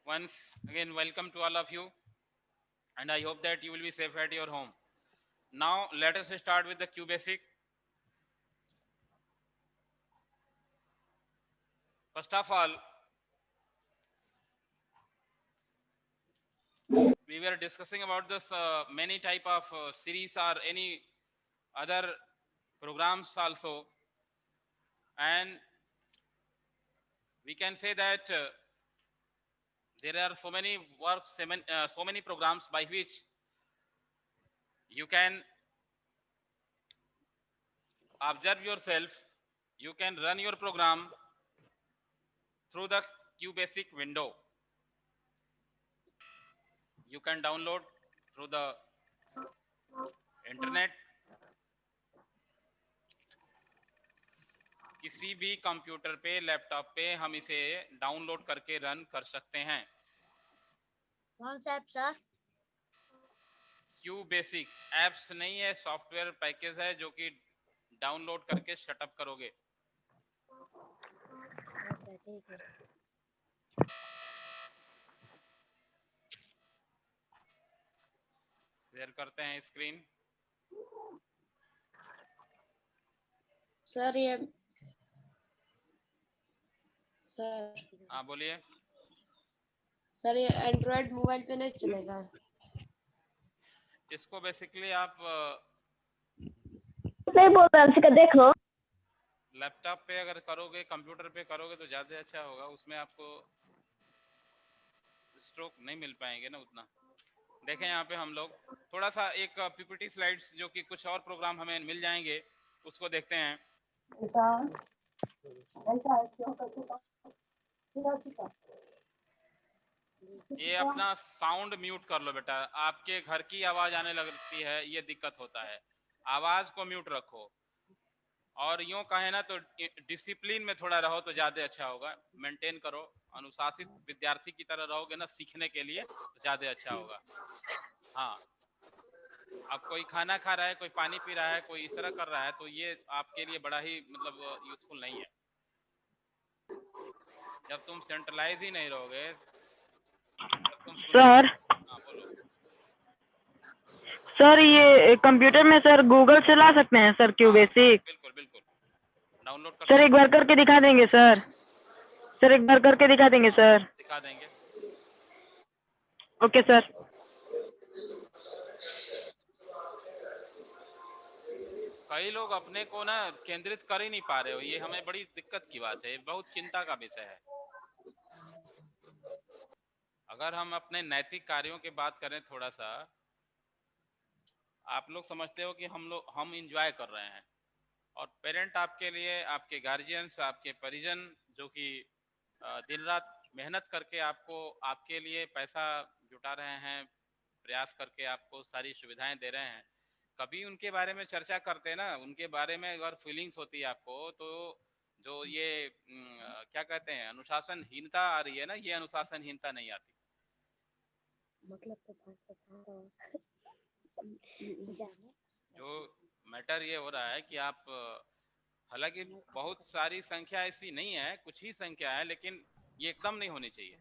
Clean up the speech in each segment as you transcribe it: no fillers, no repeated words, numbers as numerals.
Once again, welcome to all of you, and I hope that you will be safe at your home. Now, let us start with the QBasic. First of all, we were discussing about this many type of series or any other programs also, and we can say that there are so many works, so many programs by which you can observe yourself, you can run your program through the QBasic window. You can download through the internet किसी भी computer पे laptop पे हम इसे download करके run कर सकते हैं। कौन सा app sir? Q basic apps नहीं है, सॉफ्टवेयर पैकेज है जो कि डाउनलोड करके सेटअप करोगे। अच्छा ठीक है। शेयर करते हैं स्क्रीन। सर ये सर हाँ बोलिए। सर ये एंड्रॉइड मोबाइल पे नहीं चलेगा। इसको बेसिकली आप नहीं बोल रहा देख लो। लैपटॉप पे अगर करोगे, कंप्यूटर पे करोगे तो ज़्यादा अच्छा होगा। उसमें आपको स्ट्रोक नहीं मिल पाएंगे ना उतना। देखें यहाँ पे हम लोग थोड़ा सा एक पीपीटी स्लाइड्स जो कि कुछ और प्रोग्राम हमें मिल जाएंगे उसको देखते हैं। ये अपना साउंड म्यूट कर लो बेटा, आपके घर की आवाज आने लगती है, ये दिक्कत होता है। आवाज को म्यूट रखो और यूं कहे ना तो डिसिप्लिन में थोड़ा रहो तो ज्यादा अच्छा होगा। मेंटेन करो, अनुशासित विद्यार्थी की तरह रहोगे ना सीखने के लिए तो ज्यादा अच्छा होगा। हाँ, अब कोई खाना खा रहा है, कोई पानी पी रहा है, कोई इस तरह कर रहा है तो ये आपके लिए बड़ा ही मतलब यूजफुल नहीं है। जब तुम सेंट्रलाइज ही नहीं रहोगे तब तुम सुनोगे। सर हाँ बोलो। सर ये कंप्यूटर में सर गूगल से ला सकते हैं सर क्यू हाँ बेसिक? बिल्कुल बिल्कुल, डाउनलोड कर सर एक सकते बार हैं। करके दिखा देंगे सर एक बार करके दिखा देंगे सर? दिखा देंगे। Okay sir. कई लोग अपने को ना केंद्रित कर ही नहीं पा रहे हो, ये हमें बड़ी दिक्कत की बात है, बहुत चिंता का विषय है। अगर हम अपने नैतिक कार्यों की बात करें थोड़ा सा, आप लोग समझते हो कि हम इंजॉय कर रहे हैं और पेरेंट आपके लिए, आपके गार्जियंस, आपके परिजन जो कि दिन रात मेहनत करके आपको, आपके लिए पैसा जुटा रहे हैं, प्रयास करके आपको सारी सुविधाएं दे रहे हैं, कभी उनके बारे में चर्चा करते हैं ना, उनके बारे में अगर फीलिंग्स होती है आपको तो जो ये क्या कहते हैं अनुशासनहीनता आ रही है ना, ये अनुशासनहीनता नहीं आती। मतलब तो जो मैटर ये हो रहा है कि आप हालांकि बहुत सारी संख्या ऐसी नहीं है, कुछ ही संख्या है, लेकिन ये एकदम नहीं होनी चाहिए।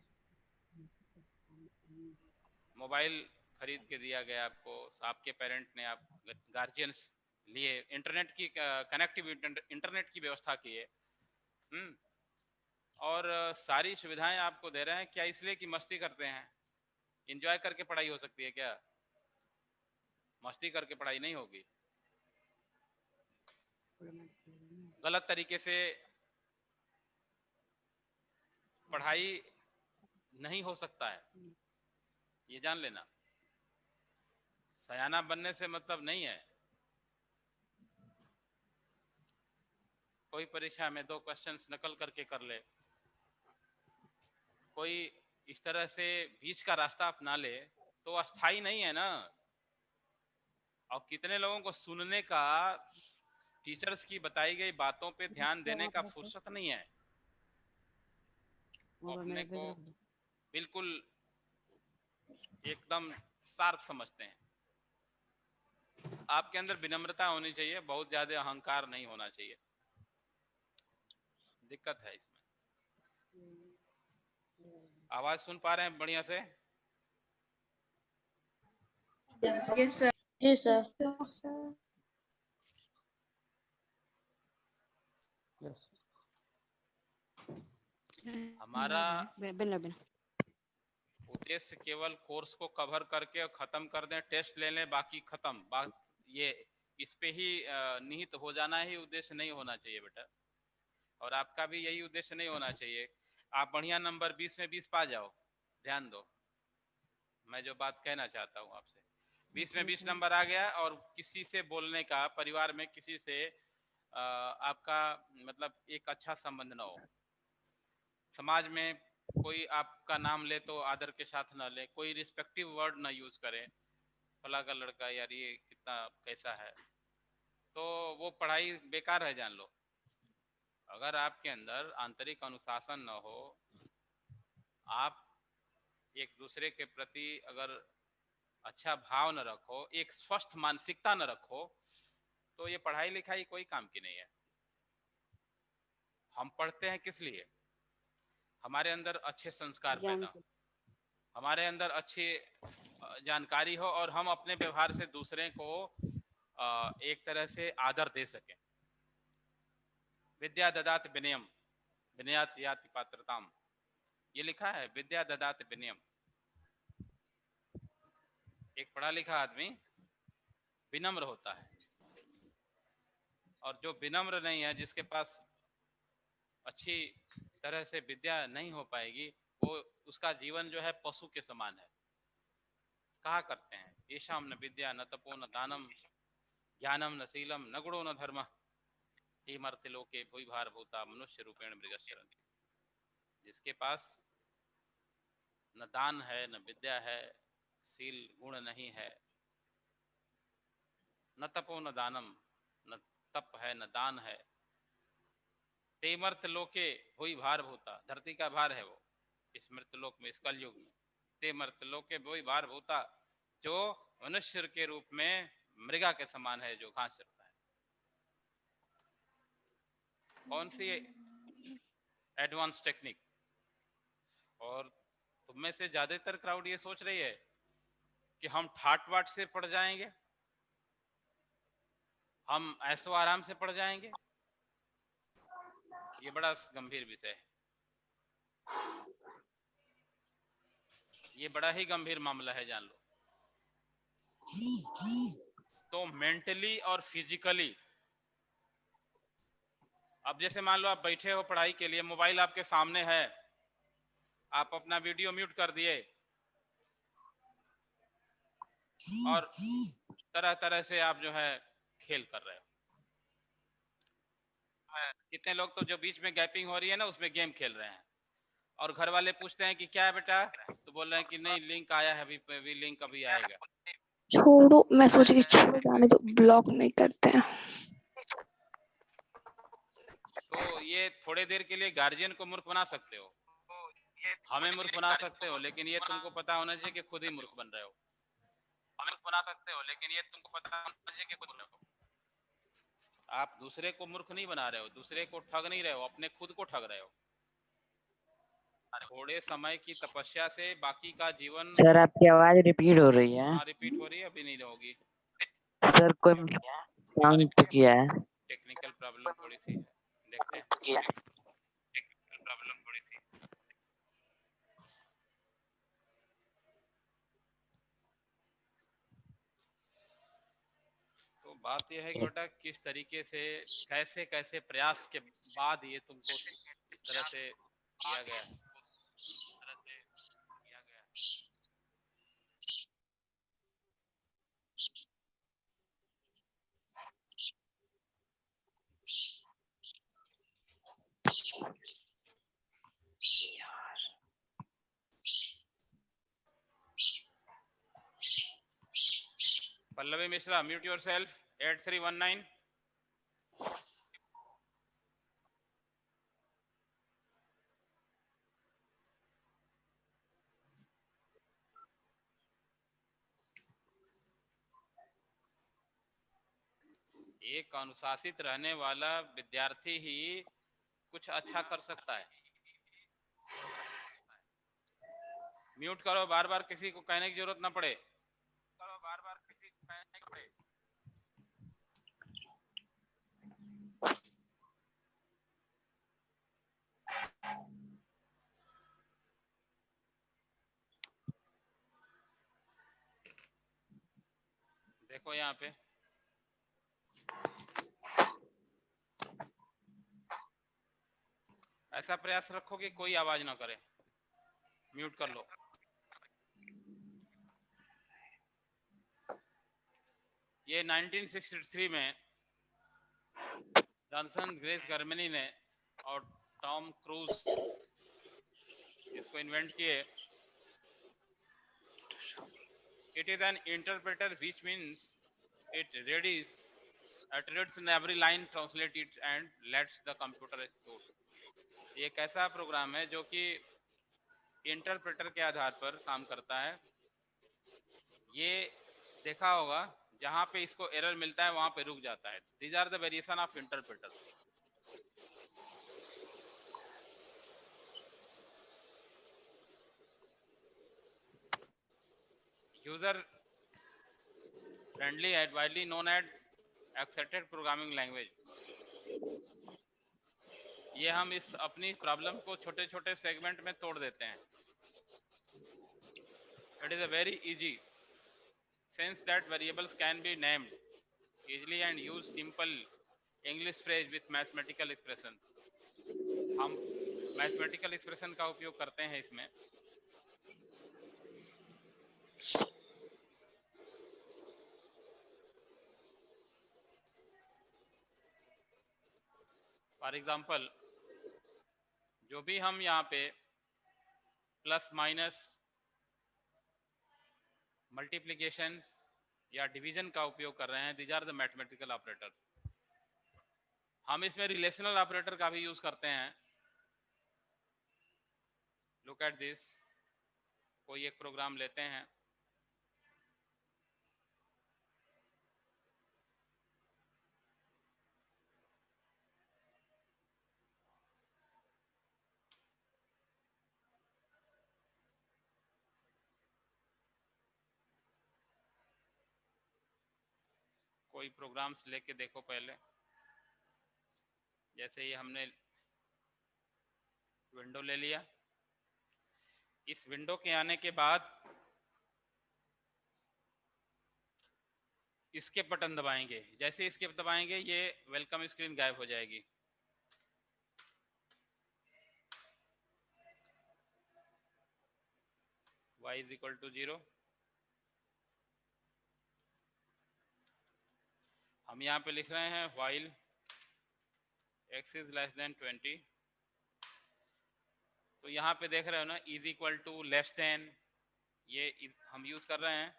मोबाइल खरीद के दिया गया आपको, आपके पेरेंट ने, आप गार्जियंस लिए, इंटरनेट की कनेक्टिविटी, इंटरनेट की व्यवस्था की है, और सारी सुविधाएं आपको दे रहे हैं, क्या इसलिए कि मस्ती करते हैं? एंजॉय करके पढ़ाई हो सकती है क्या? मस्ती करके पढ़ाई नहीं होगी। गलत तरीके से पढ़ाई नहीं हो सकता है, ये जान लेना। सयाना बनने से मतलब नहीं है कोई परीक्षा में 2 क्वेश्चंस नकल करके कर ले, कोई इस तरह से बीच का रास्ता अपना ले तो अस्थाई नहीं है ना। और कितने लोगों को सुनने का, टीचर्स की बताई गई बातों पे ध्यान देने का फुर्सत नहीं है, वो अपने को बिल्कुल एकदम शार्प समझते हैं। आपके अंदर विनम्रता होनी चाहिए, बहुत ज्यादा अहंकार नहीं होना चाहिए, दिक्कत है इसमें। आवाज सुन पा रहे हैं बढ़िया से? Yes sir. Yes sir. हमारा उद्देश्य केवल कोर्स को कवर करके और खत्म कर दें, टेस्ट ले लें, बाकी खत्म बात। ये इस पे ही निहित हो जाना ही उद्देश्य नहीं होना चाहिए बेटा, और आपका भी यही उद्देश्य नहीं होना चाहिए। आप बढ़िया नंबर 20 में 20 पा जाओ, ध्यान दो मैं जो बात कहना चाहता हूँ आपसे। 20 में 20 नंबर आ गया और किसी से बोलने का, परिवार में किसी से आपका मतलब एक अच्छा संबंध ना हो, समाज में कोई आपका नाम ले तो आदर के साथ ना ले, कोई रिस्पेक्टिव वर्ड ना यूज करे, फला का लड़का यार ये कितना कैसा है, तो वो पढ़ाई बेकार है, जान लो। अगर आपके अंदर आंतरिक अनुशासन न हो, आप एक दूसरे के प्रति अगर अच्छा भाव न रखो, एक स्वस्थ मानसिकता न रखो, तो ये पढ़ाई लिखाई कोई काम की नहीं है। हम पढ़ते हैं किस लिए? हमारे अंदर अच्छे संस्कार पैदा हो, हमारे अंदर अच्छी जानकारी हो, और हम अपने व्यवहार से दूसरे को एक तरह से आदर दे सकें। विद्या ददाति विनयम विनयात याति पात्रताम, ये लिखा है, विद्या ददाति विनयम। एक पढ़ा लिखा आदमी विनम्र होता है, और जो विनम्र नहीं है, जिसके पास अच्छी तरह से विद्या नहीं हो पाएगी, वो उसका जीवन जो है पशु के समान है। कहा करते हैं, येषाम न विद्या न तपो न दानम ज्ञानम न शीलम न गुणो न धर्म हे मर्त्यलोके भुवि भार भूता मनुष्य रूपेण मृगश्चरन्ति। जिसके पास न दान है, न विद्या है, शील गुण नहीं है, न तपो न दानम, न तप है न दान है, ते मर्त्यलोके भुवि भार भूता, धरती का भार है वो इस मृत्यलोक में, इस कलयुग में। ते मर्त्यलोके भुवि भार भूता, जो मनुष्य के रूप में मृगा के समान है, जो घास चरता है। कौन सी एडवांस टेक्निक? और तुम में से ज्यादातर क्राउड ये सोच रही है कि हम ठाट बाट से पढ़ जाएंगे, हम ऐसो आराम से पढ़ जाएंगे। ये बड़ा गंभीर विषय है, ये बड़ा ही गंभीर मामला है, जान लो। तो मेंटली और फिजिकली, अब जैसे मान लो आप बैठे हो पढ़ाई के लिए, मोबाइल आपके सामने है, आप अपना वीडियो म्यूट कर दिए और तरह तरह से आप जो है खेल कर रहे हो। कितने लोग तो जो बीच में गैपिंग हो रही है ना, उसमें गेम खेल रहे हैं, और घर वाले पूछते हैं कि क्या है बेटा, तो बोल रहे हैं कि नहीं लिंक आया है, अभी लिंक अभी आएगा। छोड़ो, मैं सोच रही छोड़ो, जाने दो, ब्लॉक नहीं करते हैं। तो ये थोड़े देर के लिए गार्जियन को मूर्ख बना सकते हो, हमें मूर्ख बना सकते हो, लेकिन ये तुमको पता होना चाहिए कि खुद ही मूर्ख बन रहे हो। हमें बना सकते हो, लेकिन ये तुमको पता होना चाहिए कि खुद मूर्ख हो। आप दूसरे को मूर्ख नहीं बना रहे हो, दूसरे को ठग नहीं रहे हो, अपने खुद को ठग रहे हो। थोड़े समय की तपस्या से बाकी का जीवन। सर आपकी आवाज रिपीट हो रही है। हाँ रिपीट हो रही है, अभी नहीं होगी। सर कोई साउंड तो किया है। टेक्निकल प्रॉब्लम थोड़ी सी है, देखते हैं। टेक्निकल प्रॉब्लम थोड़ी सी। तो बात यह है कि बेटा किस तरीके से, कैसे कैसे प्रयास के बाद ये तुमको इस तरह से किया गया है। Pallavi Mishra, mute yourself. 8319। एक अनुशासित रहने वाला विद्यार्थी ही कुछ अच्छा कर सकता है। म्यूट करो, बार बार किसी को कहने की जरूरत ना पड़े। करो, बार बार किसी को कहने की पड़े। देखो यहाँ पे ऐसा प्रयास रखो कि कोई आवाज ना करे, म्यूट कर लो। ये 1963 में जॉनसन ग्रेस जर्मनी ने और टॉम क्रूज इसको इन्वेंट किए। It is an interpreter which means it reads in every line, translate it and lets the computer execute। ये एक ऐसा प्रोग्राम है जो कि इंटरप्रेटर के आधार पर काम करता है। ये देखा होगा जहां पे इसको एरर मिलता है वहां पे रुक जाता है। These are the variation of interpreter. User friendly and widely known as accepted programming language. ये हम इस अपनी प्रॉब्लम को छोटे छोटे सेगमेंट में तोड़ देते हैं। It is a very easy since that variables can be named easily and use simple English phrase with mathematical expression। हम mathematical expression का उपयोग करते हैं इसमें। फॉर एग्जाम्पल जो भी हम यहाँ पे प्लस माइनस मल्टीप्लिकेशन या डिवीजन का उपयोग कर रहे हैं, these are the mathematical operator. हम इसमें रिलेशनल ऑपरेटर का भी यूज करते हैं। Look at this. कोई एक प्रोग्राम लेते हैं, कोई प्रोग्राम्स लेके देखो पहले। जैसे ये हमने विंडो ले लिया। इस विंडो के आने के बाद इसके बटन दबाएंगे। जैसे इसके दबाएंगे ये वेलकम स्क्रीन गायब हो जाएगी। y is equal to 0। हम यहाँ पे लिख रहे हैं while x is less than 20। तो यहाँ पे देख रहे हो ना, is equal to, less than, ये हम यूज कर रहे हैं।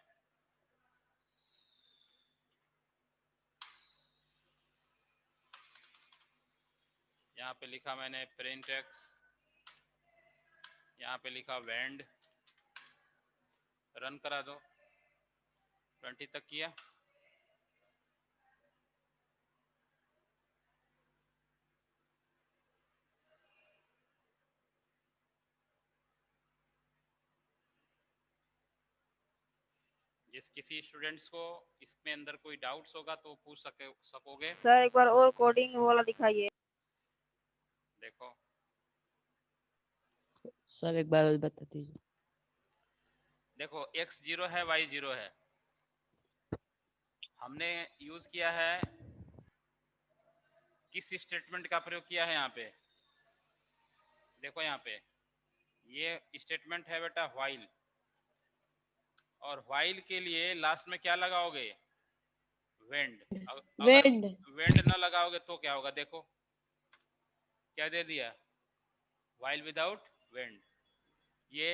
यहाँ पे लिखा मैंने प्रिंट एक्स, यहाँ पे लिखा वेंड। रन करा दो। 20 तक किया। जिस किसी स्टूडेंट्स को इसमें अंदर कोई डाउट्स होगा तो पूछ सकोगे। सर एक बार और कोडिंग वाला दिखाइए। देखो सर एक बार बता दीजिए। देखो x 0 है, y 0 है। हमने यूज किया है, किस स्टेटमेंट का प्रयोग किया है यहाँ पे? देखो यहाँ पे ये स्टेटमेंट है बेटा while। और while के लिए लास्ट में क्या लगाओगे? वेंड। अगर वेंड ना लगाओगे तो क्या होगा? देखो क्या दे दिया, while विदाउट वेंड। ये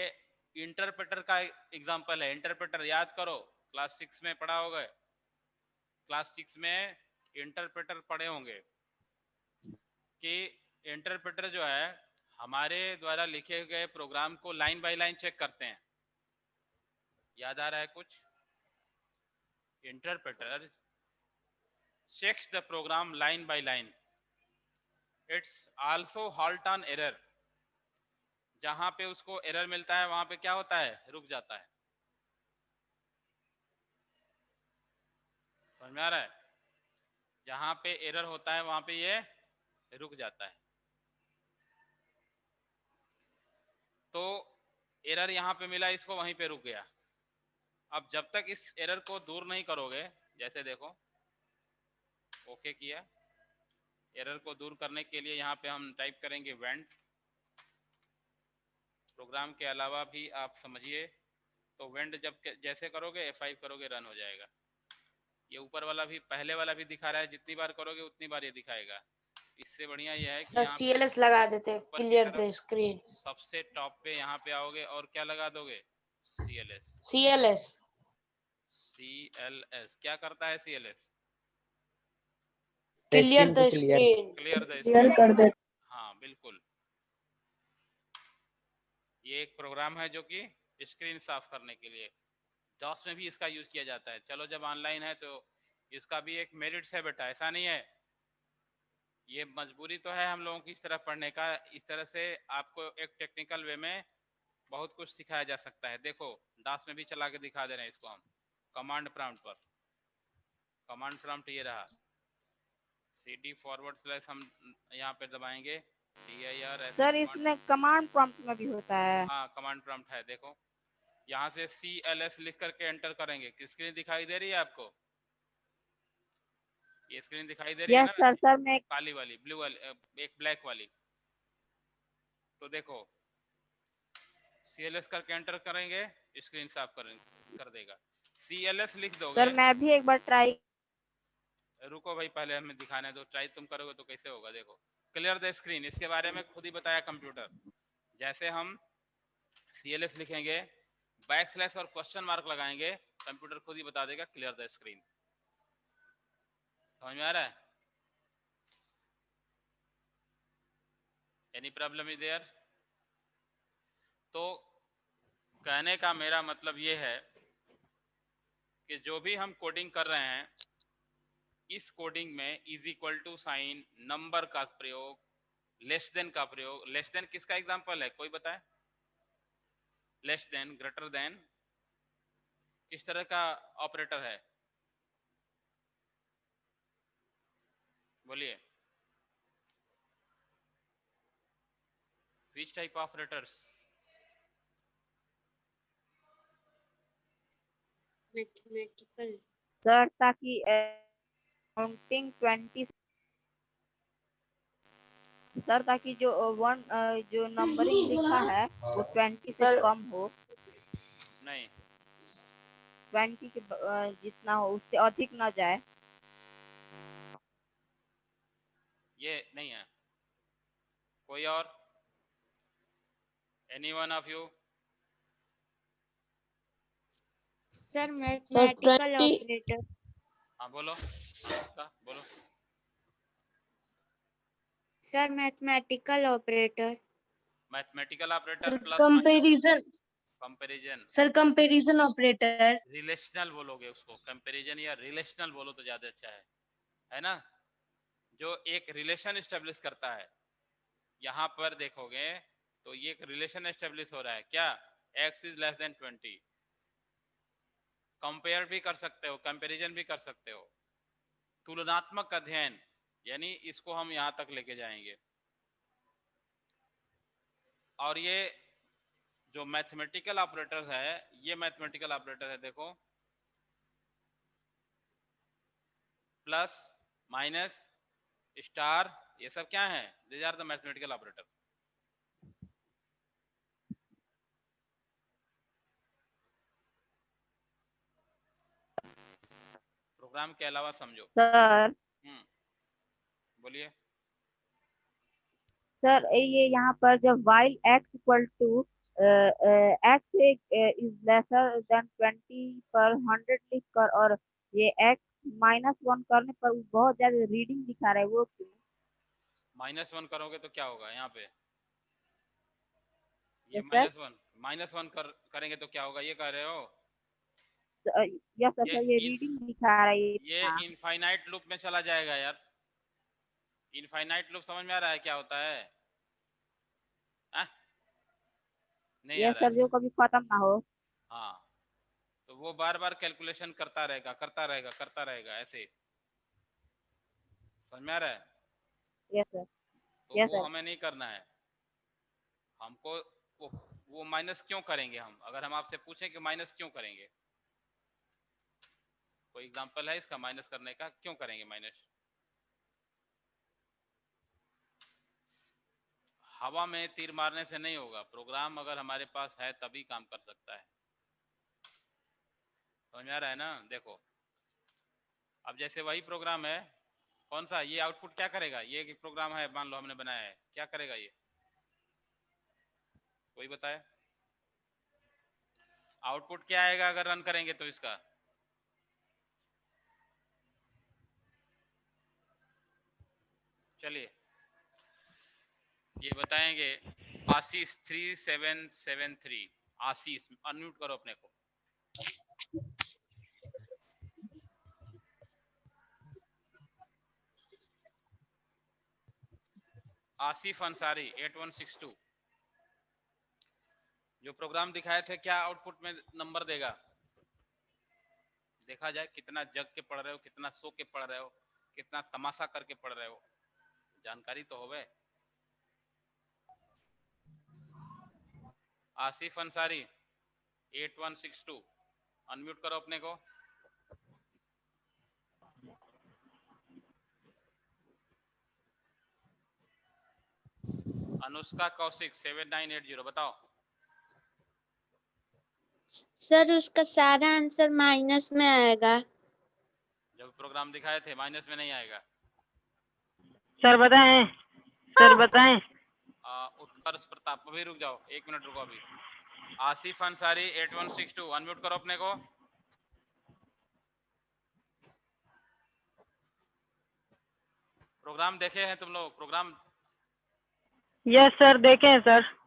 इंटरप्रेटर का एग्जांपल है। इंटरप्रेटर याद करो, क्लास 6 में पढ़ा होगा। क्लास 6 में इंटरप्रेटर पढ़े होंगे कि इंटरप्रेटर जो है हमारे द्वारा लिखे गए प्रोग्राम को लाइन बाय लाइन चेक करते हैं। याद आ रहा है कुछ? Interpreter checks the program line by line. It's also halt on error जहां पे उसको एरर मिलता है वहां पे क्या होता है, रुक जाता है। समझ में आ रहा है? जहां पे एरर होता है वहां पे ये रुक जाता है। तो एरर यहाँ पे मिला, इसको वहीं पे रुक गया। अब जब तक इस एरर को दूर नहीं करोगे, जैसे देखो ओके किया, एरर को दूर करने के लिए यहाँ पे हम टाइप करेंगे वेंट। प्रोग्राम के अलावा भी आप समझिए, तो वेंट जब जैसे करोगे F5 करोगे रन हो जाएगा। ये ऊपर वाला भी, पहले वाला भी दिखा रहा है, जितनी बार करोगे उतनी बार ये दिखाएगा। इससे बढ़िया ये है कि सर यहाँ पे CLS लगा देते, ऊपर की क्लियर द तरफ स्क्रीन। सबसे टॉप पे यहाँ पे आओगे और क्या लगा दोगे, CLS। CLS CLS क्या करता है? CLS क्लियर स्क्रीन द को clear. Screen. Clear the clear screen. कर दे। हाँ बिल्कुल, ये एक प्रोग्राम है जो कि स्क्रीन साफ करने के लिए, डॉस में भी इसका यूज किया जाता है। चलो जब ऑनलाइन है तो इसका भी एक मेरिट्स है बेटा, ऐसा नहीं है। ये मजबूरी तो है हम लोगों की इस तरह पढ़ने का, इस तरह से आपको एक टेक्निकल वे में बहुत कुछ सिखाया जा सकता है। देखो डास में भी चला के दिखा दे रहे हैं इसको हम कमांड प्रॉम्प्ट पर। कमांड प्रॉम्प्ट ये रहा, CD// हम यहाँ पे दबाएंगे, dir ऐसे सर कमांड। इसमें कमांड प्रॉम्प्ट में भी होता है। हाँ कमांड प्रॉम्प्ट है, देखो यहाँ से CLS लिख करके एंटर करेंगे, स्क्रीन दिखाई दे रही है आपको? ये स्क्रीन दिखाई दे रही है यस ना, सर। सर मैं काली वाली, ब्लू वाली, एक ब्लैक वाली। तो देखो CLS करके एंटर करेंगे, स्क्रीन साफ कर देगा। CLS लिख दोगे। सर मैं भी एक बार ट्राई। रुको भाई, पहले हमें दिखाने दो, ट्राई तुम करोगे तो कैसे होगा। देखो क्लियर द स्क्रीन, इसके बारे में खुद ही बताया कंप्यूटर। जैसे हम CLS लिखेंगे, बैकस्लैश और क्वेश्चन मार्क लगाएंगे, कंप्यूटर खुद ही बता देगा क्लियर द स्क्रीन। समझ में आ रहा है? Any problem is there? तो कहने का मेरा मतलब ये है कि जो भी हम कोडिंग कर रहे हैं, इस कोडिंग में is equal to sign, number का प्रयोग, लेस देन का प्रयोग। लेस देन किसका एग्जांपल है, कोई बताए? लेस देन, ग्रेटर देन, किस तरह का ऑपरेटर है, बोलिए? Which type of operators? Mathematical. Sir ताकि काउंटिंग 20। सर ताकि जो जो नंबरिंग लिखा है वो 20 से सर कम हो। नहीं, 20 के जितना हो उससे अधिक ना जाए। ये नहीं है। कोई और? Any one of you? Sir sir mathematical 20। Operator. हाँ बोलो, बोलो। Sir mathematical operator. Mathematical operator plus comparison. Comparison, sir comparison operator. Relational बोलोगे उसको, कंपैरिजन या रिलेशनल बोलो तो ज्यादा अच्छा है ना? जो एक रिलेशन एस्टेब्लिश करता है। यहाँ पर देखोगे तो ये एक रिलेशन एस्टेब्लिश हो रहा है, क्या? x is less than 20। Compare भी कर सकते हो, कंपैरिजन भी कर सकते हो, तुलनात्मक अध्ययन, यानी इसको हम यहाँ तक लेके जाएंगे। और ये जो मैथमेटिकल ऑपरेटर है, ये मैथमेटिकल ऑपरेटर है, देखो प्लस, माइनस, स्टार, ये सब क्या है? These are the mathematical operator. Program के अलावा समझो। सर बोलिए। सर ये यहाँ पर जब while x equal to x is lesser than 20 पर 100 लिख कर और ये x -1 करने पर वो बहुत ज्यादा रीडिंग दिखा रहा है, वो क्यों? -1 करोगे तो क्या होगा यहाँ पे? ये यस सर। -1 करेंगे तो क्या होगा, ये कह रहे हो? यस ये सर, ये इन रीडिंग दिखा रहा है ये हाँ। इनफाइनाइट लूप में चला जाएगा यार। इनफाइनाइट लूप समझ में आ रहा है क्या होता है? नहीं आ ये रहा है सर जो कभी खत्म ना हो। हाँ, तो वो बार बार कैलकुलेशन करता रहेगा करता रहेगा करता रहेगा ऐसे, समझ में आ रहा है? Yes sir. तो यस वो सर। हमें नहीं करना है हमको। वो माइनस क्यों करेंगे हम, अगर हम आपसे पूछें कि माइनस क्यों करेंगे, कोई एग्जांपल है इसका माइनस करने का, क्यों करेंगे माइनस? हवा में तीर मारने से नहीं होगा, प्रोग्राम अगर हमारे पास है तभी काम कर सकता है, समझ में आ रहा है ना? देखो अब जैसे वही प्रोग्राम है, कौन सा, ये आउटपुट क्या करेगा, ये एक प्रोग्राम है मान लो हमने बनाया है, क्या करेगा ये, कोई बताए? आउटपुट क्या आएगा अगर रन करेंगे तो इसका? चलिए ये बताएंगे। आशीष 3773, आशीष अनम्यूट करो अपने को। आसिफ अंसारी 8162, जो प्रोग्राम दिखाए थे क्या आउटपुट में नंबर देगा? देखा जाए कितना जग के पढ़ रहे हो, कितना सो के पढ़ रहे हो, कितना तमाशा करके पढ़ रहे हो, जानकारी तो होवे। आसिफ अंसारी 8162, अनम्यूट करो अपने को। अनुष्का कौशिक 7980, बताओ। सर उसका सारा आंसर माइनस में आएगा। जब प्रोग्राम दिखाए थे माइनस में नहीं आएगा। सर बताएं, सर बताएं। उत्कर्ष प्रताप, अभी रुक जाओ, 1 मिनट रुको अभी। आसिफ अंसारी 8162, अनम्यूट करो अपने को। प्रोग्राम देखे हैं तुम लोग प्रोग्राम? यस सर देखे हैं सर।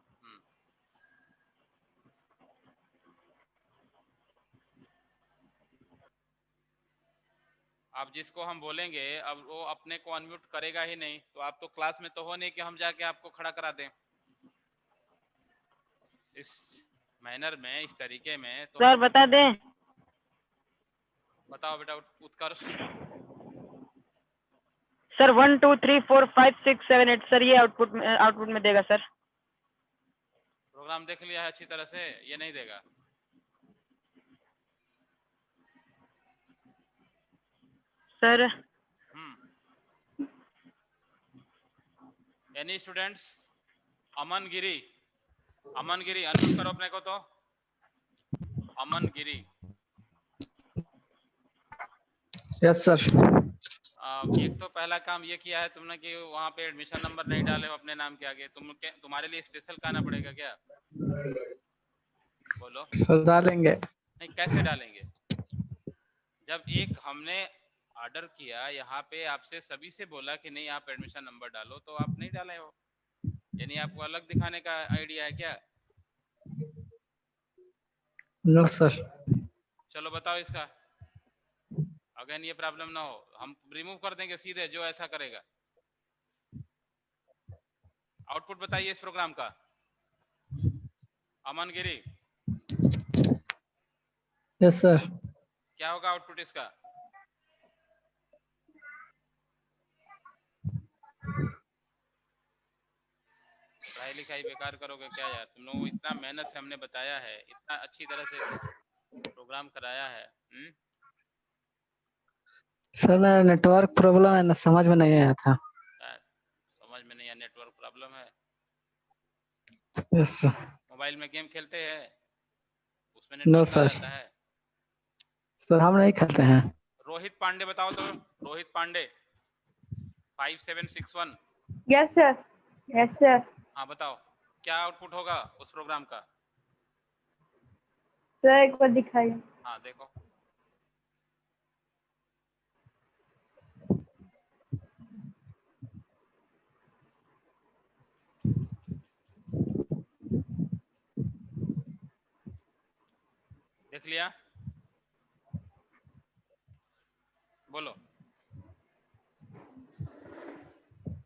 अब जिसको हम बोलेंगे अब वो अपने को अनम्यूट करेगा ही नहीं, तो आप तो क्लास में तो हो नहीं कि हम जाके आपको खड़ा करा दें इस मैनर में, इस तरीके में। तो सर बता दें। बताओ बेटा उत्कर्ष। सर 1 2 3 4 5 6 7 8 सर ये आउटपुट में देगा सर। प्रोग्राम देख लिया है अच्छी तरह से, ये नहीं देगा। Sir any students? Aman Giri, Aman Giri unmute करो अपने को तो। अमन गिरी। Yes sir. एक तो पहला काम ये किया है तुमने कि वहां पे एडमिशन नंबर नहीं डाले हो अपने नाम के आगे, तुम्हारे लिए स्पेशल कहना पड़ेगा क्या? बोलो सर डालेंगे। नहीं, कैसे डालेंगे? जब एक हमने ऑर्डर किया यहाँ पे, आपसे सभी से बोला कि नहीं आप एडमिशन नंबर डालो, तो आप नहीं डाले हो, यानी आपको अलग दिखाने का आइडिया है क्या? No sir. चलो बताओ इसका, अगर ये प्रॉब्लम ना हो हम रिमूव कर देंगे सीधे जो ऐसा करेगा। आउटपुट बताइए इस प्रोग्राम का, अमन गिरी। Yes sir. क्या होगा आउटपुट इसका? पढ़ाई लिखाई बेकार करोगे क्या यार तुम लोग? इतना मेहनत से हमने बताया है, इतना अच्छी तरह से प्रोग्राम कराया है। सर ना नेटवर्क प्रॉब्लम है ना, समझ में नहीं आया था। समझ में नहीं आया, नेटवर्क प्रॉब्लम है। यस मोबाइल में गेम खेलते हैं उसमें नो नेटवर्क आ सर। जाता है। सर हम नहीं खेलते हैं। रोहित पांडे बताओ तो, Rohit Pandey 5761। Yes sir. Yes sir. हाँ बताओ क्या आउटपुट होगा उस प्रोग्राम का? सर एक बार दिखाइए। हाँ देखो, देख लिया? बोलो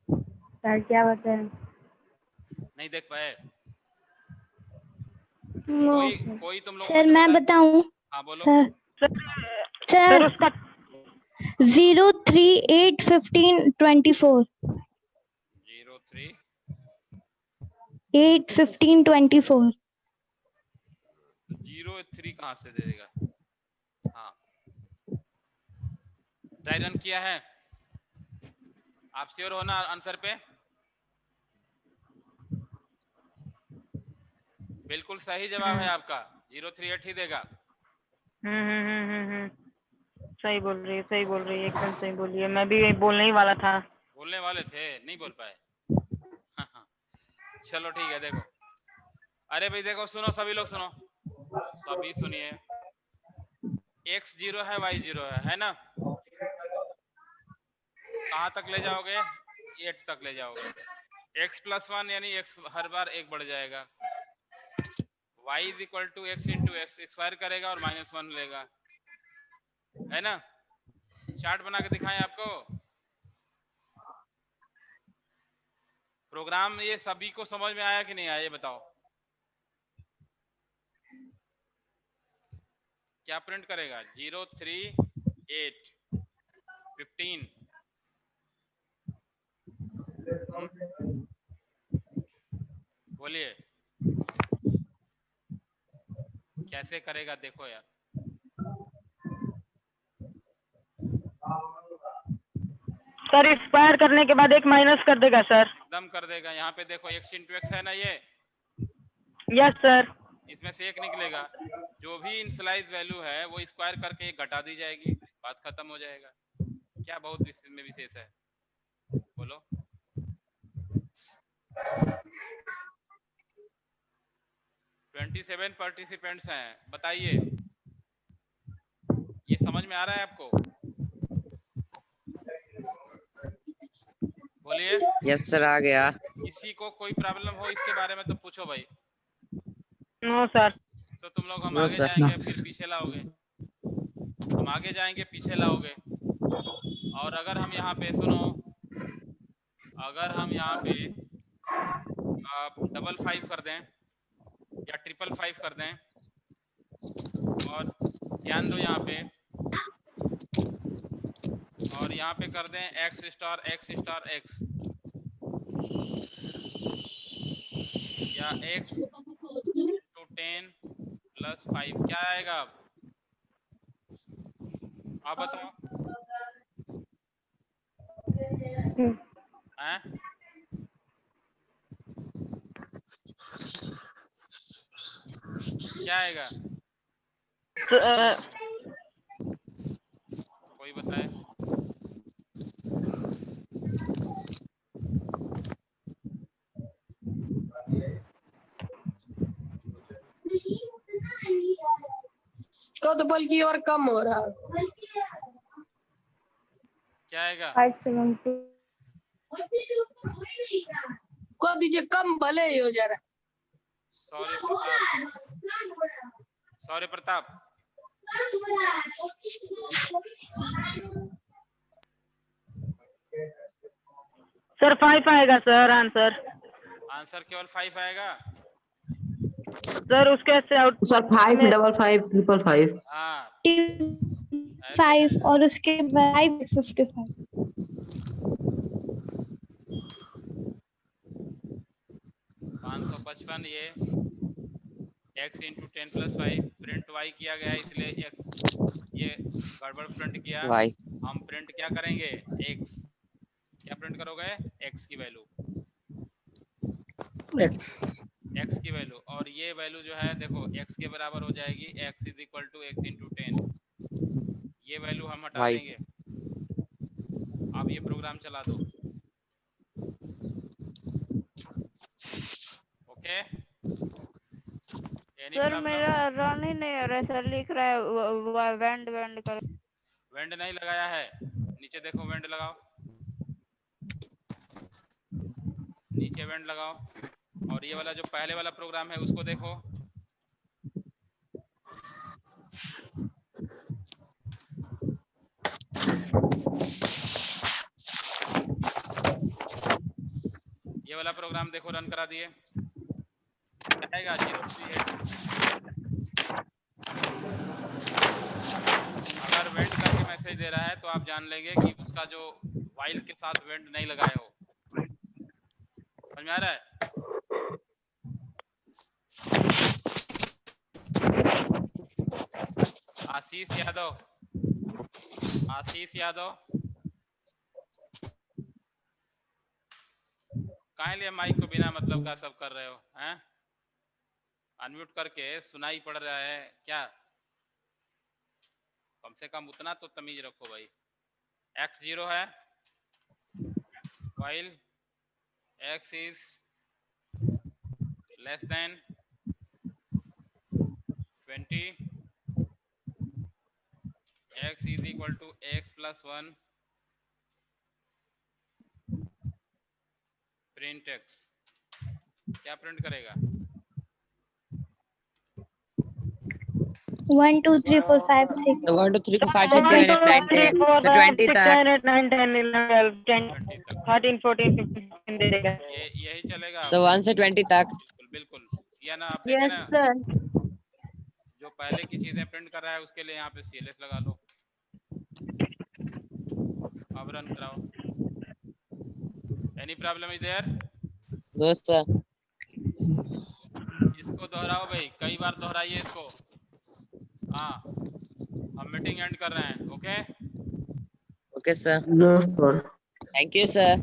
सर क्या बताएं? नहीं देख पाए? कोई तुम लोगों में सर से मैं बता। बताऊं? हाँ बोलो। सर सर सर उसका 0, 3, 8, 15, 24 03 8, 15, 24 03 कहाँ से दे देगा? हाँ ड्राई रन किया है? आप श्योर हो ना आंसर पे? बिल्कुल सही जवाब है आपका, 038 ही देगा। सही बोल रही है, एकदम सही बोली है। मैं भी बोलने ही वाला था। बोलने वाले थे, नहीं बोल पाए। चलो ठीक है, देखो। अरे भाई देखो, सुनो सभी लोग, सुनो सभी सुनिए। x 0 है, y 0 है ना? कहाँ तक ले जाओगे? 8 तक ले जाओगे। x + 1 यानी x हर बार 1 बढ़ जाएगा। y = x × x स्क्वायर करेगा और -1 लेगा, है ना? चार्ट बना के दिखाएं आपको। प्रोग्राम ये सभी को समझ में आया कि नहीं आया, ये बताओ। क्या प्रिंट करेगा? 0, 3, 8, 15। बोलिए कैसे करेगा, देखो यार। सर एक्सपायर करने के बाद एक माइनस कर देगा सर। एकदम कर देगा। यहाँ पे देखो x × x है ना, ये यस सर। इसमें से 1 निकलेगा। जो भी इनिशियलाइज वैल्यू है वो स्क्वायर करके 1 घटा दी जाएगी, बात खत्म हो जाएगा। क्या बहुत इसमें विशेष है, बोलो। (27 पार्टिसिपेंट्स हैं, बताइए ये समझ में आ रहा है आपको? बोलिए। यस सर, आ गया। किसी को कोई प्रॉब्लम हो इसके बारे में तो पूछो भाई। No sir. तो तुम लोग हम नो आगे सर। जाएंगे फिर पीछे लाओगे, हम आगे जाएंगे पीछे लाओगे। और अगर हम यहाँ पे सुनो, अगर हम यहाँ पे 555 कर दें या 555 कर दें, और ध्यान दो यहाँ पे, और यहाँ पे कर दें x * x * x या x * 10 + 5, क्या आएगा? आप बताओ। हैं? क्या आएगा? कोई बताए। इसका तो बल्कि और कम हो रहा है। क्या आएगा? 570 को दीजिए कम, भले ही हो जा रहा है। सॉरी प्रताप। सर 5 आएगा सर आंसर। आंसर केवल 5 आएगा? सर उसके से आउट सर 5 55 555। हाँ 5 और उसके बाद 55। 555 ये x × 10 + 5 प्रिंट y किया गया है, इसलिए x ये गड़बड़ प्रिंट किया। वाई हम प्रिंट क्या करेंगे? x। क्या प्रिंट करोगे? x की वैल्यू, x की वैल्यू। और ये वैल्यू जो है देखो x के बराबर हो जाएगी, x = x × 10। ये वैल्यू हम हटा वाई देंगे। अब ये प्रोग्राम चला दो। ओके सर मेरा रन ही नहीं हो रहा है सर, लिख रहा है वेंड कर। वेंड नहीं लगाया है? नीचे देखो, वेंड लगाओ, नीचे वेंड लगाओ। और ये वाला जो पहले वाला प्रोग्राम है उसको देखो। ये वाला प्रोग्राम देखो, रन करा दिए, आएगा 038। दे रहा है तो आप जान लेंगे कि उसका जो वाइल के साथ वेंड नहीं लगाए हो। समझ में आ रहा है? आशीष यादव, काहे लिए माइक को बिना मतलब का सब कर रहे हो हैं? अनम्यूट करके सुनाई पड़ रहा है क्या? कम से कम उतना तो तमीज रखो भाई। x 0 है while x is less than 20, x is equal to x plus 1, print x। क्या प्रिंट करेगा? 1 2 3 4 5 6 1 2 3 4 5 6 7 8 9 10 so 20 तक 7 8 9 10 11 12 10 20 तक 13 14 15 दे देगा। ये यही चलेगा। तो 1 से 20 तक। बिल्कुल बिल्कुल, या ना आप देखें यस ना, सर। जो पहले की चीजें प्रिंट कर रहा है उसके लिए यहाँ पे CLS लगा लो। अब रन कराओ। Any problem is there? दोस्त इसको दोहराओ भाई, कई बार दोहराइए इसको। हाँ, हम मीटिंग एंड कर रहे हैं। Okay okay sir, no sir. Thank you sir.